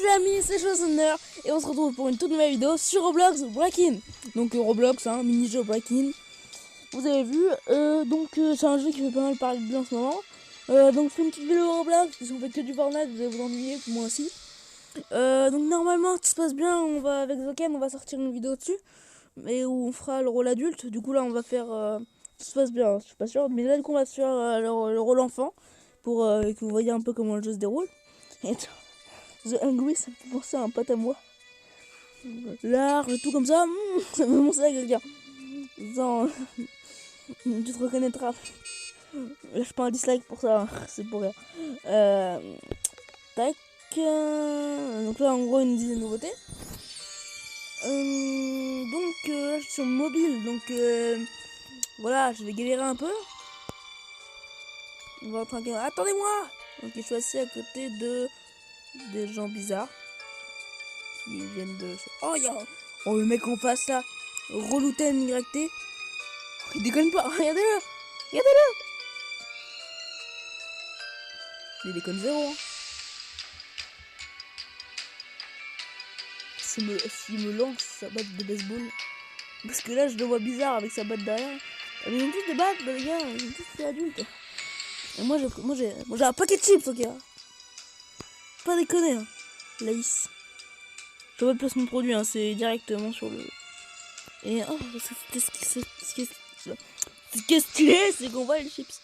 Salut amis, c'est Chosenner et on se retrouve pour une toute nouvelle vidéo sur Roblox Break-In. Donc Roblox, mini-jeu Break-In. Vous avez vu, c'est un jeu qui fait pas mal parler de lui en ce moment. Donc je fais une petite vidéo Roblox, parce qu'on fait que du Fortnite, vous allez vous ennuyer, moi aussi. Donc normalement, tout se passe bien, on va avec Zoken, on va sortir une vidéo dessus. Mais où on fera le rôle adulte, du coup là on va faire... tout se passe bien, je suis pas sûre, mais là du coup on va faire le rôle enfant. Pour que vous voyez un peu comment le jeu se déroule. Et The Hungry, ça me fait penser à un pote à moi. Large, tout comme ça, ça me fait penser à quelqu'un. Attends, tu te reconnaîtras. Lâche pas un dislike pour ça, c'est pour rien. Tac. Donc là, en gros, une dizaine de nouveautés. Là, je suis sur mobile, donc voilà, je vais galérer un peu. On va entrer en... Attendez-moi! Donc, je suis assis à côté de des gens bizarres. Qui viennent de... Oh, le mec en face là, Relouten YT. Il déconne pas, regardez-le. Regardez-le. Il déconne zéro. S'il me lance sa batte de baseball. Parce que là, je le vois bizarre avec sa batte derrière. Mais ils ont tous des battes, les gars. Ils ont tous des adultes. Et moi, j'ai un paquet de chips, ok. Pas déconner, hein. Laïs. Je vois le placement de produit, c'est directement sur le... Et oh, ce qui est stylé, c'est qu'on voit les chips.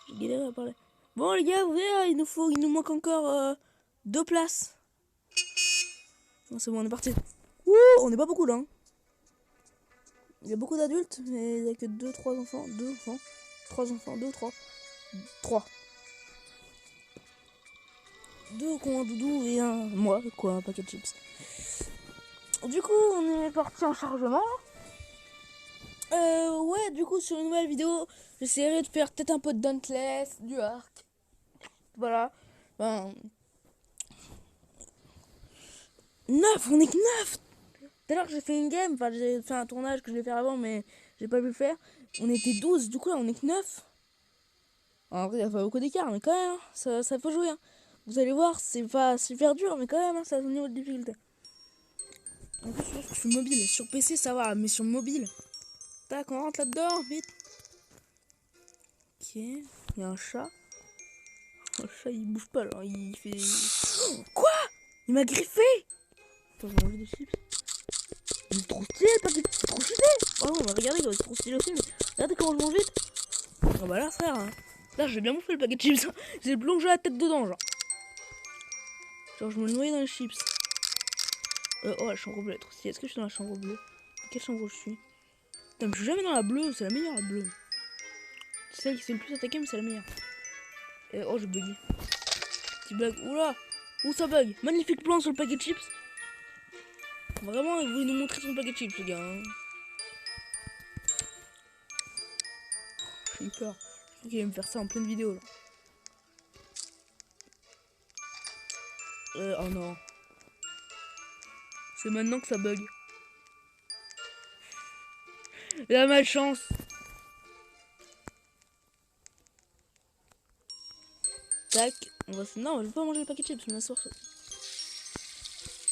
J'ai galéré à parler. Bon les gars, vous voyez, il nous manque encore 2 places. Non, c'est bon, on est parti. Ouh, on n'est pas beaucoup là. Il y a beaucoup d'adultes, mais il n'y a que 2-3 enfants. 2 enfants. 3 enfants, 2 ou 3. 3. 2 qui ont un doudou et un moi, quoi, un paquet de chips. Du coup, on est parti en chargement. Ouais, du coup, sur une nouvelle vidéo, j'essaierai de faire peut-être un peu de Dauntless, du arc. Voilà. 9, on est que 9. Tout à l'heure, j'ai fait une game, j'ai fait un tournage que je devais faire avant, mais j'ai pas pu le faire. On était 12, du coup, là, on est que 9. En vrai, il y a pas beaucoup d'écart, mais quand même, ça peut jouer. Vous allez voir, c'est pas super dur, mais quand même, ça a son niveau de difficulté. En plus, je suis mobile. Sur PC, ça va, mais sur mobile. Tac, on rentre là-dedans, vite. Ok, il y a un chat. Le chat, il bouge pas, là, il fait... Quoi? Il m'a griffé. Attends, je vais manger des chips. Il est trop stylé, le paquet, c'est trop stylé. Oh non, regardez, il est trop stylé aussi, mais regardez comment je mange vite. Oh bah là, frère, là, j'ai bien bouffé le paquet de chips. J'ai plongé la tête dedans, genre. Genre, je me noyais dans les chips. Oh, la chambre bleue, elle est trop stylée. Est-ce que je suis dans la chambre bleue? Quelle chambre je suis? Putain, mais je suis jamais dans la bleue, c'est la meilleure, la bleue. C'est celle qui s'est le plus attaquée, mais c'est la meilleure. Oh, j'ai bugué. Petit bug. Oula! Où ça bug? Magnifique plan sur le paquet de chips. Vraiment, il voulait nous montrer son paquet de chips, le gars. J'ai eu peur. Je crois qu'il va me faire ça en pleine vidéo, là. Oh non. C'est maintenant que ça bug. La malchance. Tac. Non, je vais pas manger le paquet de chips, je m'assois.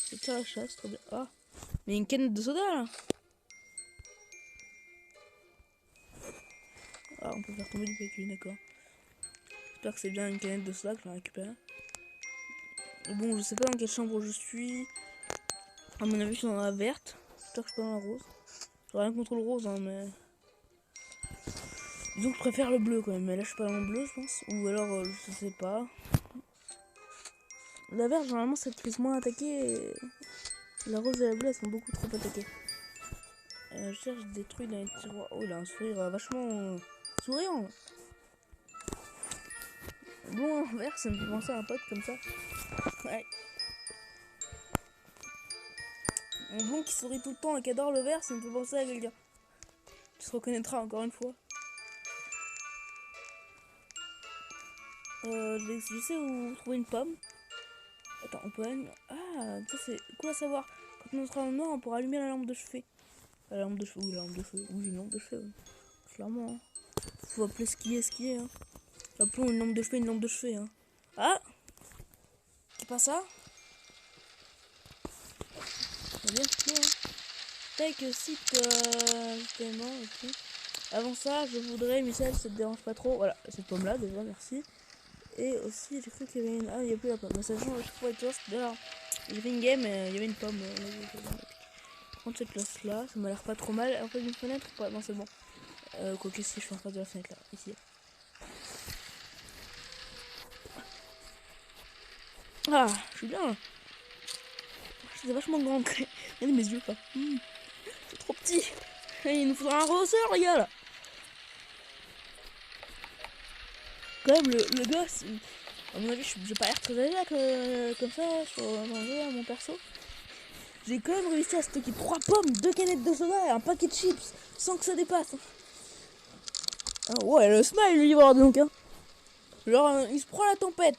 C'est ça la chasse, trop bien. Ah. Mais il y a une canette de soda, là. Ah, on peut faire tomber du paquet, d'accord. J'espère que c'est bien une canette de soda que je vais récupérer. Bon, je sais pas dans quelle chambre je suis. À mon avis, je suis dans la verte. J'espère que je suis pas dans la rose. J'ai rien contre le rose, mais... Disons que je préfère le bleu quand même. Mais là, je suis pas dans le bleu, je pense. Ou alors, je sais pas. La verte, généralement, ça te fait moins attaquer. Et... La rose et la bleue, elles sont beaucoup trop attaquées. Je cherche des trucs dans les tiroirs. Oh, il a un sourire vachement souriant. Bon, en vert, ça me fait penser à un pote comme ça. Ouais. Un blond qui sourit tout le temps et qui adore le vert, ça me fait penser à quelqu'un. Tu te reconnaîtras encore une fois. Je sais où trouver une pomme. Attends, on peut allumer... Ah, ça c'est cool à savoir. Quand on sera dans le noir, on pourra allumer la lampe de chevet. La lampe de chevet, oui, la lampe de chevet. Oui, une lampe de chevet, oui. Clairement. Faut appeler ce qui est, Appelons une lampe de chevet, Ah! C'est pas ça? bien plutôt. Hein. Take site tellement, ok. Avant ça, je voudrais, Michel, ça te dérange pas trop. Voilà, cette pomme là, déjà, merci. Et aussi, j'ai cru qu'il y avait une. Ah, il n'y a plus la pomme. Mais ça change, je pourrais dire, d'ailleurs, j'ai fait une game, il y avait une pomme. Prendre cette place là, ça m'a l'air pas trop mal. En fait, une fenêtre, pas, non, c'est bon. Quoique, si je suis en face de la fenêtre là, ici. Ah, je suis bien. C'est vachement grand. Regardez mes yeux, pas. C'est trop petit. Il nous faudra un rehausseur, les gars, là. Quand même, le gosse, à mon avis, j'ai pas l'air très à l'aise comme ça sur un jeu, mon perso. J'ai quand même réussi à stocker 3 pommes, 2 canettes de soda et un paquet de chips sans que ça dépasse. Ah ouais, le smile, le livreur, donc. Hein. Genre, il se prend la tempête.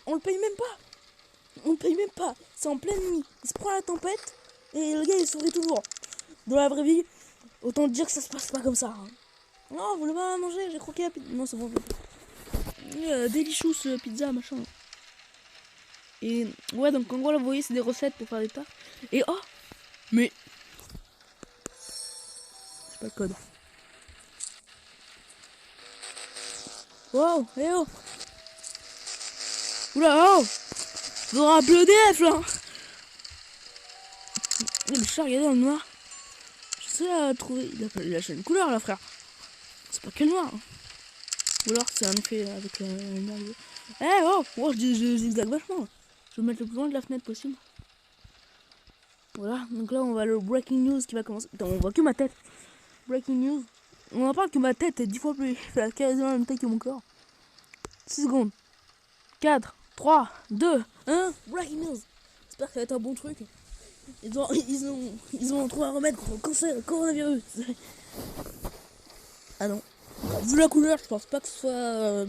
On le paye même pas. On le paye même pas. C'est en pleine nuit. Il se prend la tempête et le gars, il sourit toujours. Dans la vraie vie, autant dire que ça se passe pas comme ça. Hein. Non, vous voulez pas manger? J'ai croqué la pizza. Non, c'est bon. Delicious pizza, machin. Et ouais, donc en gros, là, vous voyez, c'est des recettes pour faire des tartes. Et oh, mais c'est pas le code. Wow, eh oh. Oula, oh. Faudra appeler EDF là. Le chat, regardez dans le noir. Je sais à trouver. Il a une couleur là, frère. C'est pas que le noir. Hein. Ou alors c'est un effet avec la lumière. Eh oh, oh, je zigzag vachement. Je vais mettre le plus loin de la fenêtre possible. Voilà, donc là on va aller au breaking news qui va commencer. Attends, on voit que ma tête. Breaking news. On en parle que ma tête est 10 fois plus. Fait quasiment la même taille que mon corps. 6 secondes. 4, 3, 2, 1. Breaking news. J'espère que ça va être un bon truc. Ils ont trouvé un remède contre le cancer, le coronavirus. Ah non. Vu la couleur, je pense pas que ce soit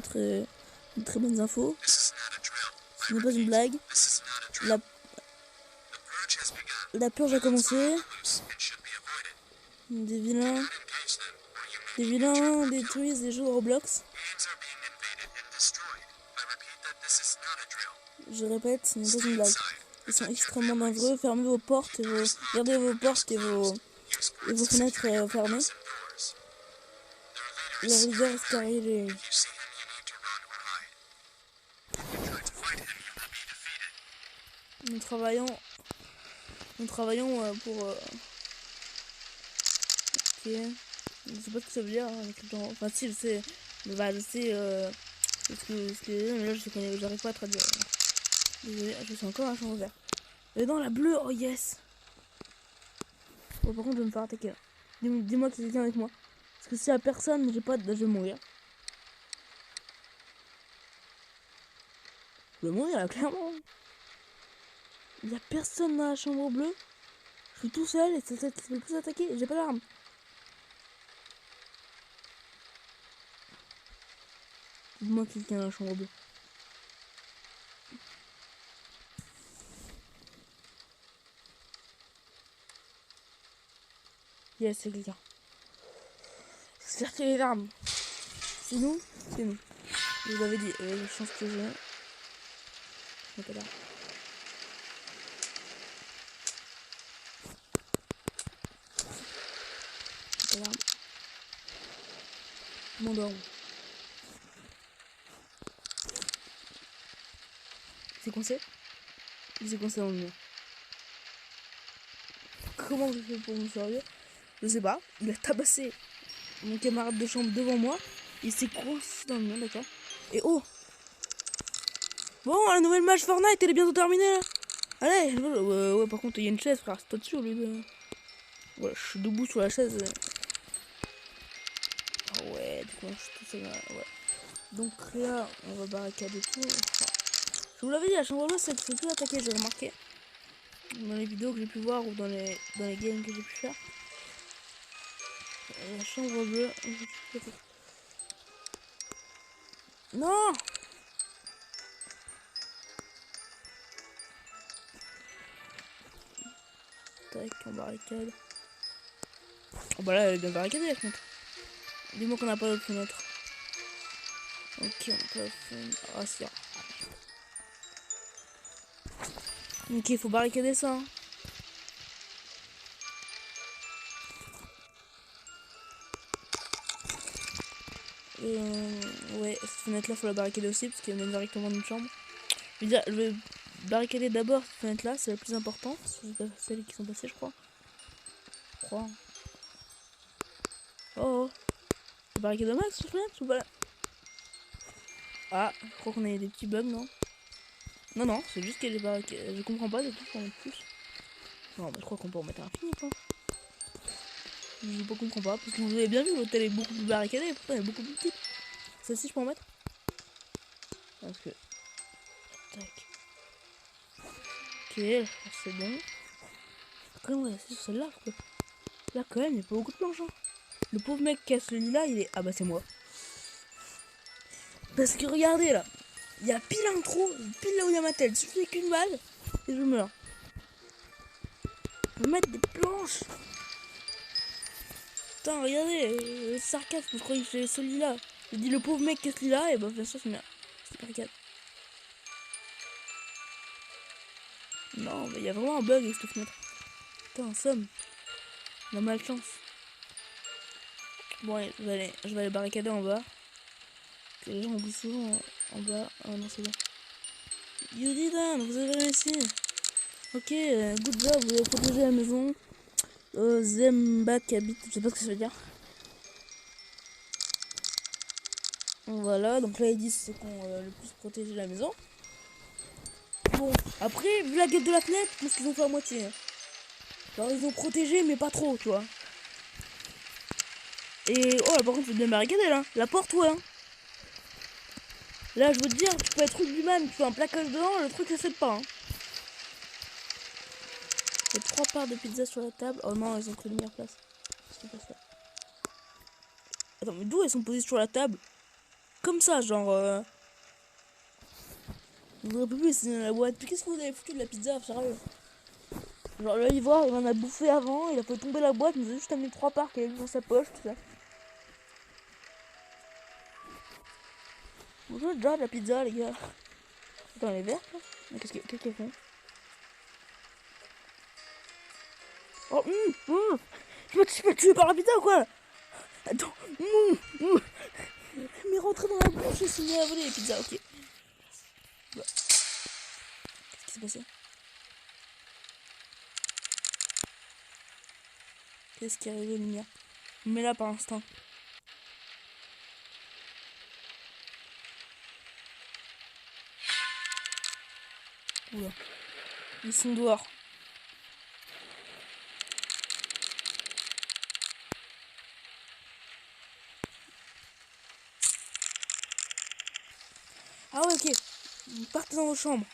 une très bonne info. Ce n'est pas une blague. La purge a commencé. Des vilains détruisent les jeux de Roblox. Je répète, ce n'est pas une blague. Ils sont extrêmement dangereux. Fermez vos portes et gardez vos portes et vos fenêtres fermées. Le leader est carré. Nous travaillons pour. Ok. Je sais pas ce que ça veut dire. Hein, enfin, si, je sais. Mais bah, je sais. Mais là, j'arrive pas à traduire. Désolé, je suis encore un champ vert. Et dans la bleue, oh yes! Bon, par contre, je vais me faire attaquer là. Dis-moi qu'il y a quelqu'un avec moi. Parce que s'il y a personne, je vais mourir. Je vais mourir là, clairement. Il y a personne dans la chambre bleue. Je suis tout seul et ça peut plus attaquer. J'ai pas d'arme. Dis-moi qu'il y a quelqu'un dans la chambre bleue. Yes, c'est quelqu'un. C'est-à-dire qu'il y a des armes. C'est nous. Je vous avais dit, la chance que j'ai. Je pas d'armes. Pas d'armes. Je m'endors. C'est coincé? Il s'est coincé dans le mur. Comment je fais pour me servir? Je sais pas. Il a tabassé mon camarade de chambre devant moi. Il s'est coincé dans le mur, d'accord. Et oh! Bon, la nouvelle match Fortnite, elle est bientôt terminée là. Allez, ouais, par contre, il y a une chaise, frère. C'est toi dessus au lieu de. Ouais, je suis debout sur la chaise. Ah ouais, du coup, je suis tout seul là. Ouais. Donc là, on va barricader tout. Enfin, je vous l'avais dit, la chambre bleue, c'est plus attaqué, j'ai remarqué. Dans les vidéos que j'ai pu voir ou dans les games que j'ai pu faire. La chambre bleue. Non! Tac, on barricade. Oh bah là, elle est bien barricadée la fenêtre. Dis-moi qu'on n'a pas d'autre fenêtre. Ok, on n'a pas de fenêtre. Ah, si. Ok, faut barricader ça. Hein. Ouais, cette fenêtre là faut la barricader aussi parce qu'elle mène directement dans une chambre. Je vais barricader d'abord cette fenêtre là, c'est la plus importante. C'est pas celles qui sont passées, je crois. Oh, c'est barricade de max cette fenêtre ou pas? Ah, je crois qu'on a des petits bugs, non? Non, c'est juste qu'elle est barricadée. Je comprends pas, de tout pour en mettre plus. Non, mais je crois qu'on peut en mettre infini, quoi. Je comprends pas, parce que vous avez bien vu, l'hôtel est beaucoup plus barricadé, et pourtant elle est beaucoup plus petite. Celle-ci, je peux en mettre? Parce que. Tac. Ok, c'est bon. Après, on va rester sur celle-là, quoi. Là, quand même, il n'y a pas beaucoup de planches, hein. Le pauvre mec qui a celui-là, il est. Ah bah, c'est moi. Parce que regardez là, il y a pile un trou, pile là où il y a ma tête. Il suffit qu'une balle et je meurs. Je vais mettre des planches. Putain, regardez, le sarcasme, je croyais que c'était celui-là. J'ai dit le pauvre mec qui est celui-là, et bah bien sûr c'est merde. C'est barricade. Non, mais il y a vraiment un bug avec cette fenêtre. Putain, somme. On a malchance. Bon, allez, je vais aller barricader en bas. Que les gens oublient souvent en bas. Oh non, c'est bon. You did it, vous avez réussi. Ok, good job, vous avez protégé la maison. Zembak habite, je sais pas ce que ça veut dire. Voilà, donc là ils disent c'est qu'on le plus protéger la maison. Bon, après, vu la gueule de la fenêtre, je pense qu'ils ont fait à moitié. Alors ils ont protégé, mais pas trop, tu vois. Et oh là, par contre, c'est bien barricadé là. La porte, ouais. Hein. Là, je veux te dire, tu peux être rugbyman, tu fais un plaquage dedans, le truc, ça se fait pas. Hein. Il y a 3 parts de pizza sur la table. Oh non, ils ont pris une meilleure place. C'est pas ça. Attends, mais d'où elles sont posées sur la table? Comme ça, genre. Vous un peu plus, c'est la boîte. Puis qu'est-ce que vous avez foutu de la pizza, sérieux? Genre là, il voit, il en a bouffé avant, il a fait tomber la boîte, il nous a juste amené 3 parts qu'il a mis dans sa poche, tout ça. Bonjour, déjà de la pizza, les gars. Attends, elle est verte là? Mais qu'est-ce qu'elles font? Oh, je me suis tué par la pizza ou quoi? Attends, mais rentrez dans la bouche et sinon à voler les pizzas, ok. Bah. Qu'est-ce qui s'est passé? Qu'est-ce qui est arrivé, Mia? Mais là par instant. Oula. Ils sont dehors. Ah ouais, ok. Partez dans vos chambres.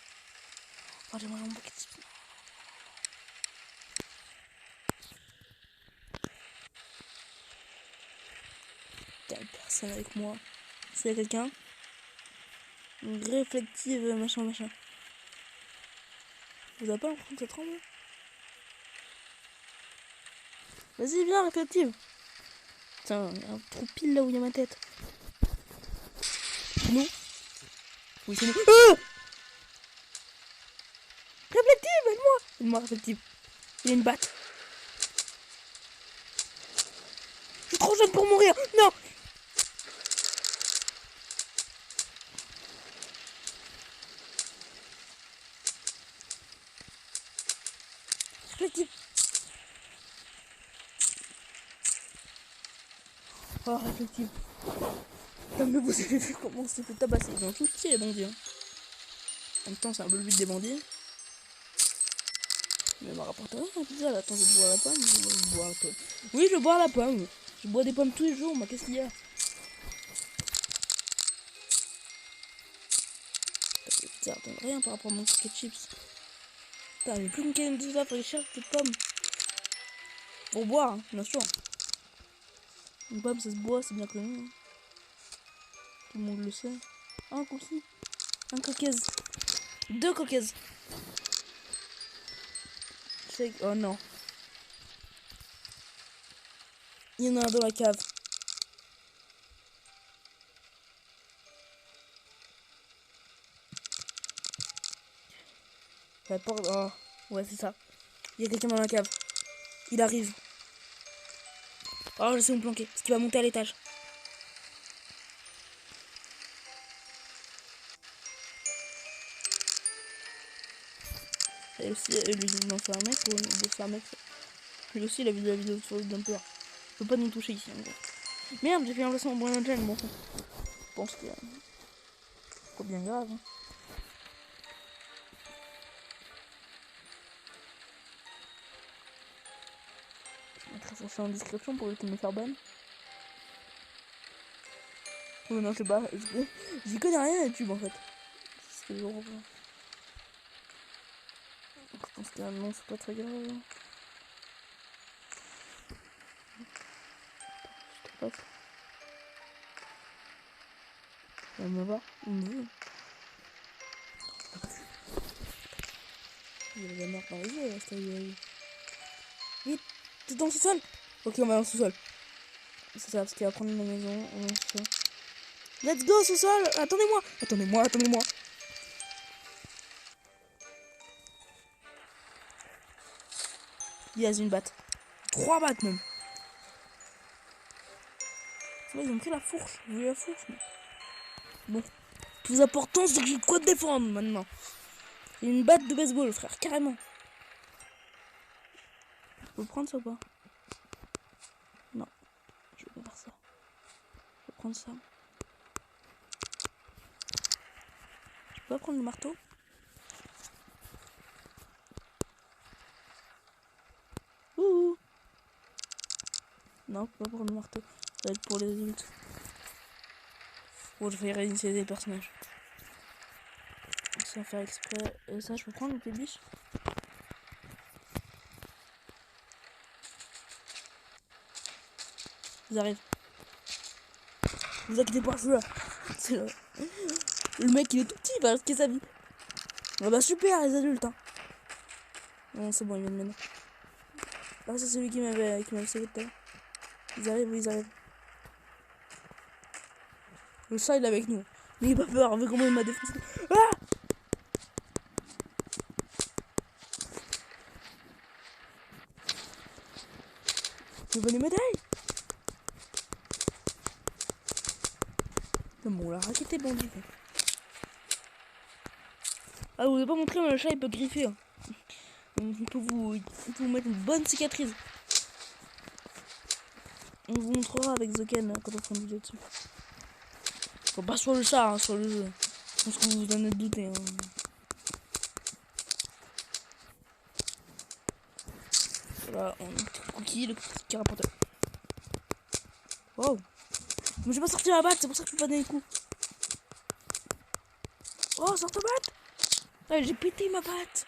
Oh, j'aimerais un paquet de... Putain, personne avec moi. S'il y a quelqu'un. Réflective, machin. Vous avez pas l'impression que ça tremble? Vas-y, viens, réflective. Putain, il y a un trou pile là où il y a ma tête. Nous? Oui, c'est nous. Réflective, aide-moi! Aide-moi, réflective. Il y a une batte. Je suis trop jeune pour mourir. Non! Réflective. Oh, réflective. Comme vous avez vu comment on s'est fait tabasser. Ils ont tout tiré, les bandits. Hein. En même temps, c'est un peu le but des bandits. Mais m'a rapporté rien, la pizza. Là, attends, je vais boire la pomme. Oui, je vais boire la pomme. Je bois des pommes tous les jours, mais qu'est-ce qu'il y a? La pizza donne rien par rapport à mon ticket de chips. Putain, j'ai plus une canne de pizza, faut que je cherche des pommes. Pour boire, hein, bien sûr. Une pomme, ça se boit, c'est bien connu. Hein. Tout le monde le sait. Un cookie. Un coquaise. 2 coquaises. Oh non. Il y en a un dans la cave. La porte. Oh. Ouais, c'est ça. Il y a quelqu'un dans la cave. Il arrive. Oh, je sais où me planquer. Parce qu'il va monter à l'étage. Et aussi, non, c'est un mec ou c'est un mec. Lui aussi, il a vu la vidéo sur le Dumper. Je peux pas nous toucher ici, en gros. Merde, j'ai fait un placement en Brian Jen, bon. Je pense que. C'est pas bien grave. Hein. Je mettrai ça en description pour éviter de me faire ban. Oh non, je sais pas. J'y connais rien à YouTube en fait. C'est genre. Je pense que non, c'est pas très grave. Je te passe. Elle me va. Il me veut. Il y a la merde dans les yeux, là, vite, t'es dans le sous-sol. Ok, on va dans le sous-sol. C'est ça, parce qu'il va prendre la maison. Let's go, sous-sol. Attendez-moi. Attendez-moi. Il y a une batte. 3 battes même. Là, ils ont pris la fourche. Vous voulez la fourche mais... Bon. Plus important, c'est que j'ai de quoi te défendre maintenant. J'ai une batte de baseball, frère, carrément. Je peux prendre ça ou pas? Non. Je vais pas faire ça. Je vais prendre ça. Je peux pas prendre le marteau? Ouh. Non, je peux pas prendre le marteau. Ça va être pour les adultes. Bon, je vais réinitialiser les personnages. Sans faire exprès. Ça, je peux prendre le biche. Ils arrivent. Vous inquiétez pas, je suis là. C'est là. Le mec, il est tout petit, il va risquer sa vie. Ah bah super, les adultes. Hein. Non, c'est bon, il vient de mener. Ah, c'est celui qui m'avait sauvé tout à l'heure. Ils arrivent. Le chat, il est avec nous. Mais il a pas peur, vu comment il m'a défoncé. Ah! Je veux les médailles. Non, bon, la raquette est bandit. Ah, vous avez pas montré, mais le chat, il peut griffer. Hein. Il peut vous mettre une bonne cicatrice. On vous montrera avec Zoken quand on fera une vidéo dessus. Faut pas sur le chat, hein, sur le jeu. Je pense que vous en êtes douté. Hein. Voilà, on a un petit cookie, le cookie qui rapporte. Wow! Mais j'ai pas sorti ma batte, c'est pour ça que je peux pas donner les coups. Oh, sors ta batte! Ah, j'ai pété ma batte!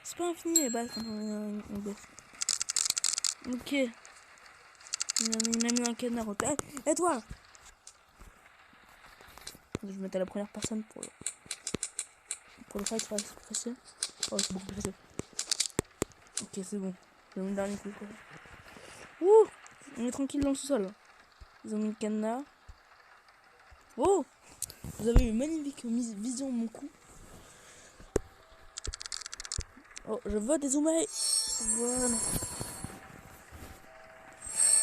C'est pas infini les battes quand on bosse. Ok. Il m'a mis un canard au tête. Et toi? Je vais mettre à la première personne pour le fight, c'est plus facile. Oh, c'est beaucoup plus facile. Ok, c'est bon. J'ai mis le dernier coup. Ouh! On est tranquille dans le sous-sol. Ils ont mis le cadenas. Oh! Vous avez une magnifique vision de mon coup. Oh, je vois des zoomailles. Voilà.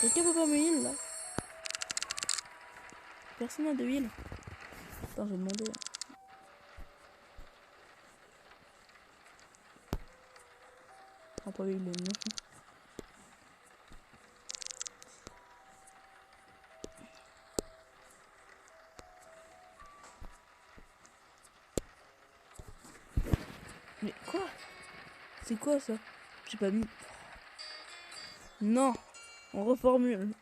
Quelqu'un peut pas me heal là? Personne n'a de heal. Attends, je vais demander. Ah, pas heal, non. Mais quoi? C'est quoi ça? J'ai pas mis. Non! On reformule.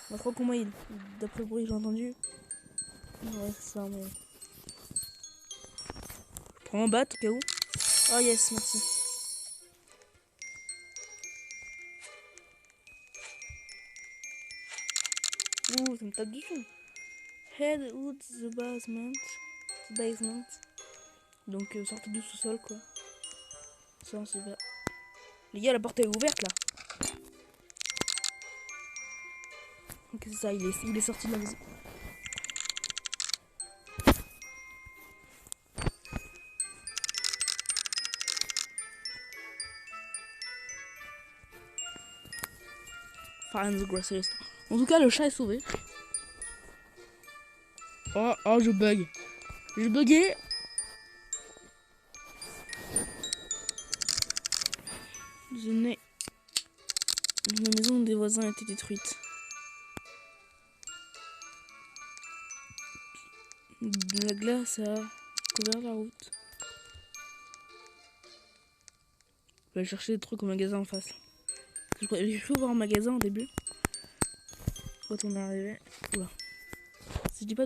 On va trop qu'on heal. D'après le bruit que j'ai entendu. Ouais, c'est ça, mais. Je prends un bat au cas où. Oh yes, merci. Ouh, ça me tape dessus. Head out the basement. Donc sortez du sous-sol quoi. Ça on sait pas. Les gars, la porte est ouverte là. Ok, c'est ça, il est sorti de la maison. Find the grocery store. En tout cas, le chat est sauvé. Oh, je bug. J'ai bugué. La maison des voisins a été détruite. De la glace a couvert la route. Je vais aller chercher des trucs au magasin en face. J'ai cru voir un magasin au début. Quand on est arrivé. Oula. Si je dis pas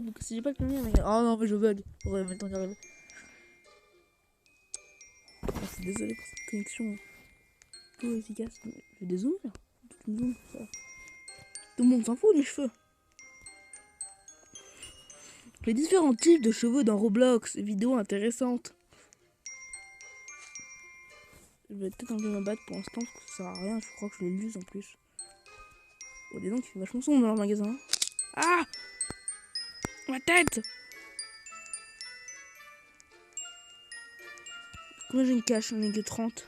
que le mien, oh non, mais je bug. J'aurais pas le temps d'y arriver. Oh, c'est désolé pour cette connexion peu efficace. Je fais des zooms là. Tout le monde s'en fout de mes cheveux. Les différents types de cheveux dans Roblox. Vidéo intéressante. Je vais peut-être enlever ma batte pour l'instant parce que ça sert à rien. Je crois que je l'use en plus. Oh, dis donc, il fait vachement sombre dans le magasin. Ah! Ma tête! Combien j'ai une cache? J'en ai que 30.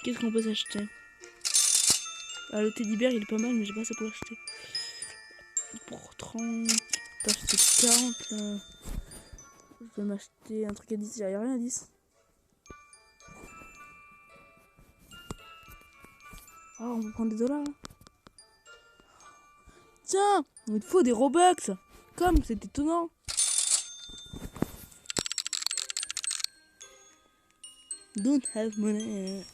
Qu'est-ce qu'on peut s'acheter? Ah, le teddy bear il est pas mal, mais j'ai pas ça pour l'acheter. Pour 30. T'as acheté 40 là. Je vais m'acheter un truc à 10. Y'a rien à 10. Oh, on peut prendre des dollars là. Tiens! Il me faut des Robux! Comme, c'est étonnant! Don't have money.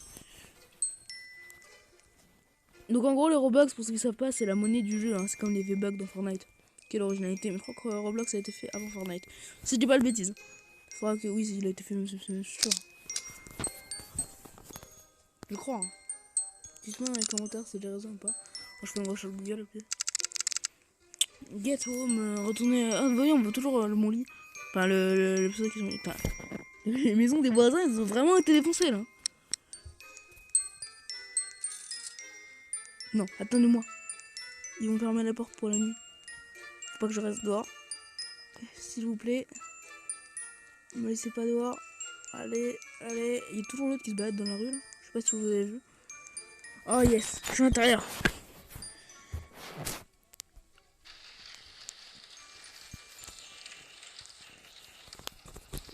Donc en gros les Robux, pour ceux qui savent pas, c'est la monnaie du jeu, hein. C'est comme les V-Bucks dans Fortnite. Quelle originalité, mais je crois que Roblox a été fait avant Fortnite. Si je dis pas de bêtises. Il faudra que oui, il a été fait, mais c'est sûr. Je crois. Hein. Dites-moi dans les commentaires si j'ai raison ou pas. Moi, je fais une recherche Google. Okay. Get home, retourner. Ah, voyons, on veut toujours mon lit. Enfin, le pseudo qui sont. Enfin, les maisons des voisins, elles ont vraiment été défoncées là. Non, attendez-moi. Ils vont fermer la porte pour la nuit. Faut pas que je reste dehors. S'il vous plaît. Ne me laissez pas dehors. Allez, allez. Il y a toujours l'autre qui se balade dans la rue là. Je sais pas si vous avez vu. Oh yes, je suis à l'intérieur.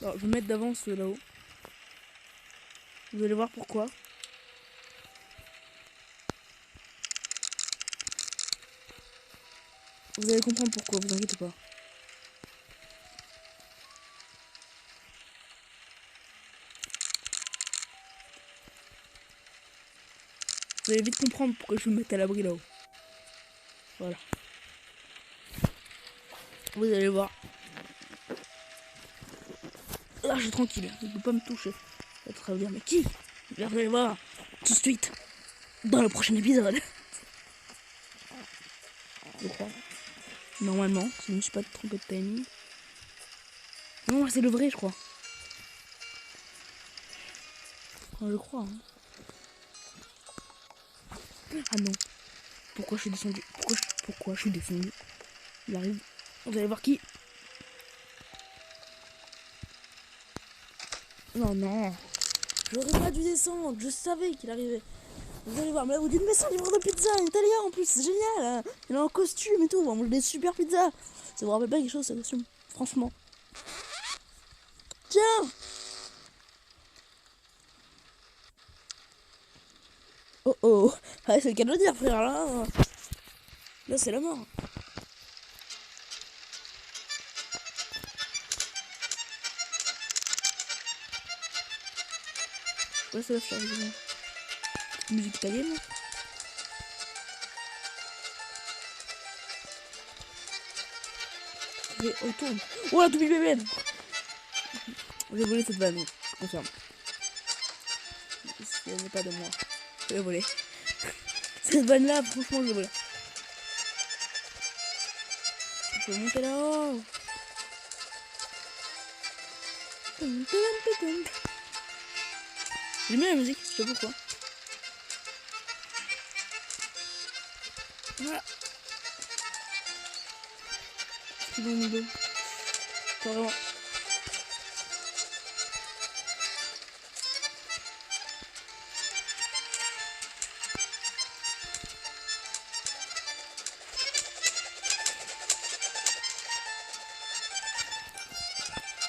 Alors, je vais mettre d'avance là-haut. Vous allez voir pourquoi. Vous allez comprendre pourquoi, vous inquiétez pas. Vous allez vite comprendre pourquoi je me mets à l'abri là-haut. Voilà. Vous allez voir. Là, je suis tranquille. Il ne peut pas me toucher. Ça va très bien. Mais qui? Vous allez voir tout de suite dans le prochain épisode. Je crois. Normalement, si je ne me suis pas trompé de timing. Non, c'est le vrai, je crois. Enfin, je crois. Hein. Ah non. Pourquoi je suis descendu? Pourquoi je suis descendu? Il arrive. Vous allez voir qui? Non, non. J'aurais pas dû descendre. Je savais qu'il arrivait. Vous allez voir. Mais là, vous dites, mais c'est un livreur de pizza, un italien en plus. C'est génial. Hein. Il est en costume et tout. On va manger des super pizzas. Ça vous rappelle pas quelque chose, ce costume? Franchement. Tiens. Oh oh. Ah, c'est le cas de le dire, frère. Là c'est la mort. Ouais, ça va faire une musique italienne. Oh, il tourne. Oh la toupie bébé. J'ai volé cette vanne, je confirme. Ce n'est pas de moi. Je l'ai volé. Cette vanne là, franchement, je l'ai volé. Je vais monter là-haut. J'aime bien la musique, je sais pas pourquoi. Voilà. C'est bon niveau. Pas vraiment.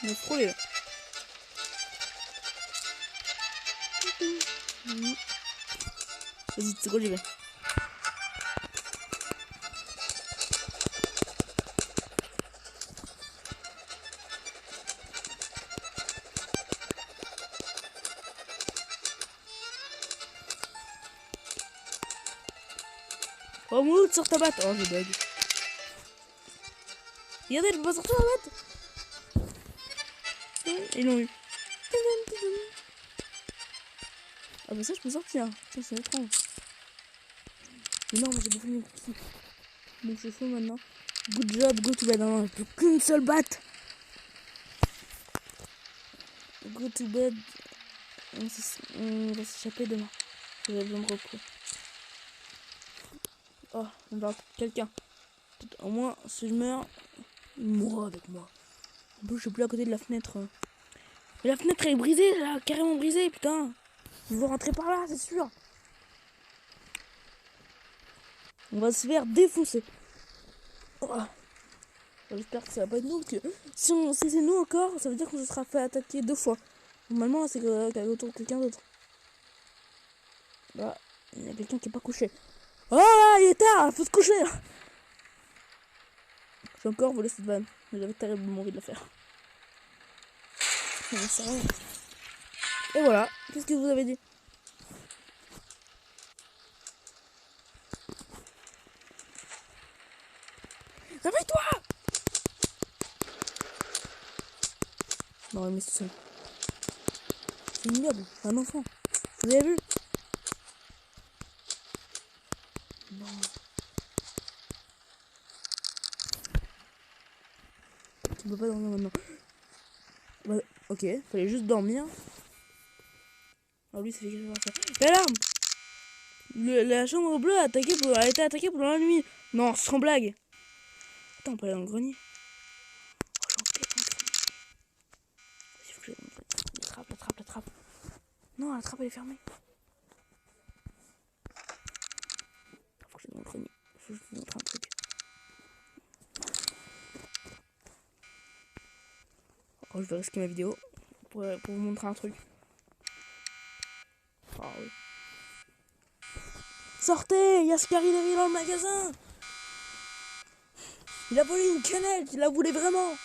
On a frôlé là. Vas-y, c'est quoi, j'y vais. Oh, Mouloud, sors ta batte. Oh, je bug. Regardez, je peux pas sortir la batte. Ils l'ont eu. Ah bah ça, je peux sortir. Ça, c'est étrange. Mais non, mais j'ai bouffé mes cookies. Donc c'est faux maintenant. Good job, go to bed. Non, non, plus qu'une seule batte. Go to bed. On va s'échapper demain. J'ai besoin de repos. Oh, on va quelqu'un. Au moins, si je meurs, moi avec moi. En plus, je suis plus à côté de la fenêtre. Mais la fenêtre elle est brisée, là, carrément brisée, putain. Je veux rentrer par là, c'est sûr. On va se faire défoncer. Oh. J'espère que ça va pas être nous, parce que si c'est nous encore, ça veut dire qu'on se sera fait attaquer 2 fois. Normalement, c'est autour de quelqu'un d'autre. Là, il y a quelqu'un qui est pas couché. Oh là, il est tard, faut se coucher. J'ai encore volé cette vanne, mais j'avais terriblement envie de la faire. Et voilà, qu'est-ce que vous avez dit? Réveille-toi! Non, mais c'est ça. C'est ignoble, c'est un enfant. Vous avez vu? Non. Tu peux pas dormir maintenant. Bah, ok, fallait juste dormir. Ah oui, c'est fait quelque chose. L'alarme! La chambre bleue a été attaquée pendant la nuit. Non, sans blague. Attends, on peut aller dans le grenier. Oh, j'enquête dans le grenier. Vas-y, faut que j'aille dans le grenier. La trappe. Non, la trappe elle est fermée. Faut que j'aille dans le grenier. Faut que je vous montre un truc. Oh, je vais risquer ma vidéo pour vous montrer un truc. Ah oui. Sortez, il y a Scary Larry dans le magasin. Il a volé une canette, il la voulait vraiment.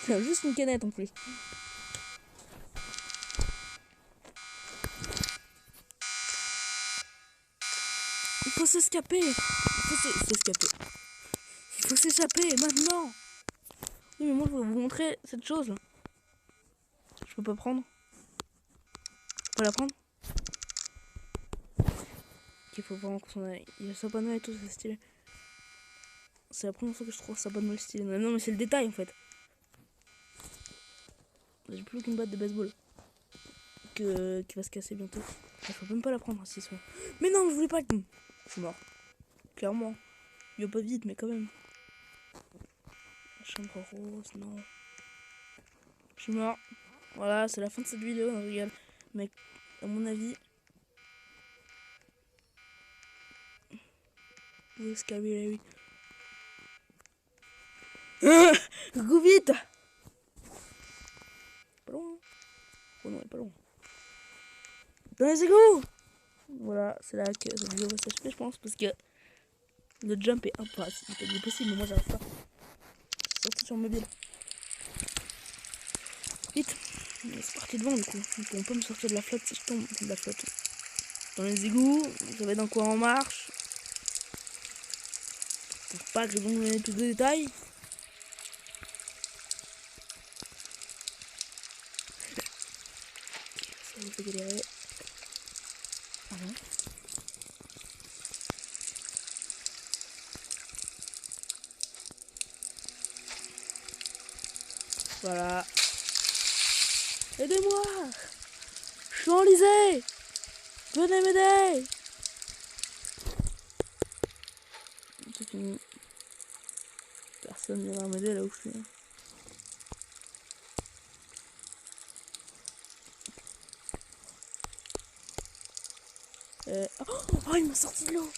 Il a juste une canette en plus. Il faut s'escaper. Il faut s'échapper maintenant. Oui, mais moi je vais vous montrer cette chose. Je peux pas prendre. Je peux pas la prendre. Il faut vraiment qu'on aille. Il y a Sapin Noël et tout, c'est stylé. C'est la première fois que je trouve Sapin Noël stylé. Non, mais c'est le détail en fait. J'ai plus qu'une batte de baseball qui va se casser bientôt. Je peux même pas la prendre si soit. Mais non, je voulais pas. Je suis mort. Clairement. Il va pas vite, mais quand même. La chambre rose, non. Je suis mort. Voilà, c'est la fin de cette vidéo. Non, je rigole. Mais à mon avis. Où est-ce qu'elle est? Go vite! Pas loin. Oh non, elle est pas loin. Dans les égouts! Voilà, c'est là que cette vidéo va s'achever, je pense, parce que le jump est impossible. Il est possible, mais moi j'arrive pas. C'est sorti sur mobile. Vite! C'est parti devant, du coup. On peut me sortir de la flotte si je tombe de la flotte. Dans les égouts, vous savez dans quoi on marche. Pour pas que je vous donne plus de détails. Ça vous fait galérer. Pardon. Voilà. Aidez-moi! Je suis enlisé! Venez m'aider! C'est fini. Personne ne viendra m'aider là où je suis. Oh, il m'a sorti de l'eau!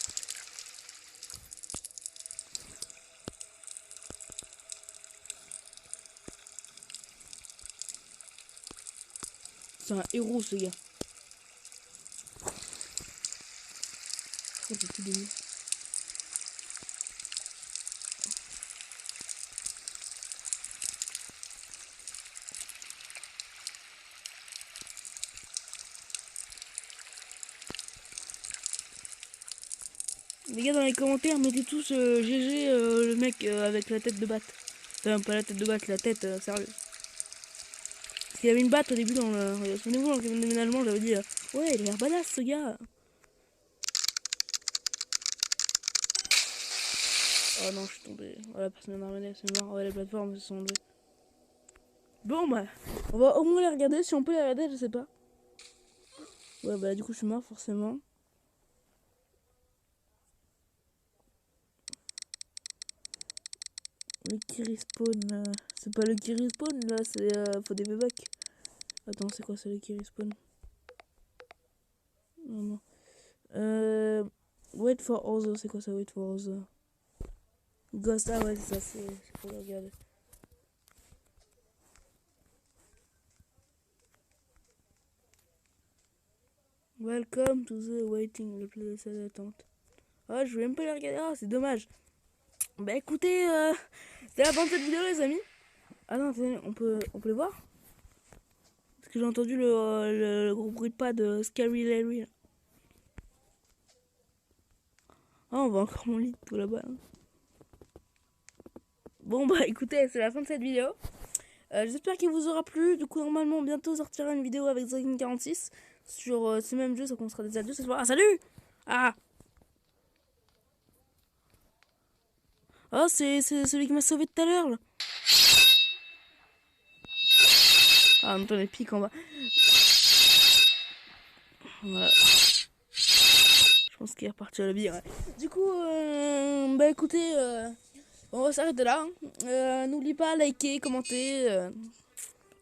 C'est un héros ce gars. Oh, j'ai plus de vie. Les gars, dans les commentaires, mettez tous GG le mec avec la tête de batte. Enfin, pas la tête de batte, la tête sérieuse. Parce qu'il y avait une batte au début dans le. Souvenez-vous, dans le déménagement, j'avais dit ouais, il a l'air badass ce gars. Oh non, je suis tombé. Voilà, personne n'a ramené, c'est mort. Ouais, les plateformes se sont enlevées. Bon, bah, on va au moins les regarder. Si on peut les regarder, je sais pas. Ouais, bah, du coup, je suis mort forcément. Le qui respawn, c'est pas le qui respawn là, c'est faut des V-Bucks. Attends, c'est quoi, c'est le qui respawn? Non, non. Wait for other, c'est quoi ça, wait for other? Ghost, ah ouais, c'est ça, c'est faut le regarder. Welcome to the waiting, le place d'attente. Ah, je vais même pas les regarder, ah, c'est dommage. Bah écoutez, c'était la fin de cette vidéo, les amis. Ah non, attendez, on peut les voir? Parce que j'ai entendu le gros bruit de pas de Scary Larry. Ah, on voit encore mon lit tout là-bas. Hein. Bon, bah écoutez, c'est la fin de cette vidéo. J'espère qu'il vous aura plu. Du coup, normalement, bientôt sortira une vidéo avec Dragon46 sur ce même jeu. Ça commencera des adieux ce soir. Ah, salut! Ah! Oh, c'est celui qui m'a sauvé tout à l'heure là. Ah, on entend les pics en bas. Voilà. Je pense qu'il est reparti à la bière. Ouais. Du coup, bah écoutez, on va s'arrêter là. N'oublie pas liker, commenter.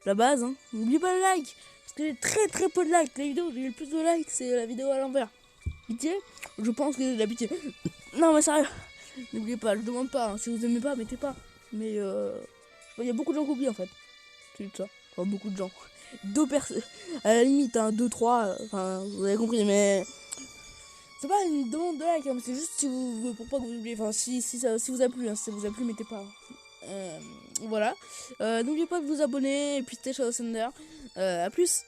La base, hein. N'oublie pas le like. Parce que j'ai très peu de likes. La vidéo où j'ai eu le plus de likes, c'est la vidéo à l'envers. Pitié? Je pense que j'ai de la pitié. Non, mais sérieux. N'oubliez pas, je demande pas. Hein. Si vous aimez pas, mettez pas. Mais il y a beaucoup de gens qui oublient en fait. C'est tout ça. Enfin, beaucoup de gens. 2 personnes. À la limite, hein, 2, 3. Enfin, vous avez compris, mais. C'est pas une demande de like, hein, c'est juste si vous, pour pas que vous oubliez. Enfin, si vous a plu, hein, si ça vous a plu, mettez pas. Voilà. N'oubliez pas de vous abonner et puis c'était Shadow Thunder. A plus.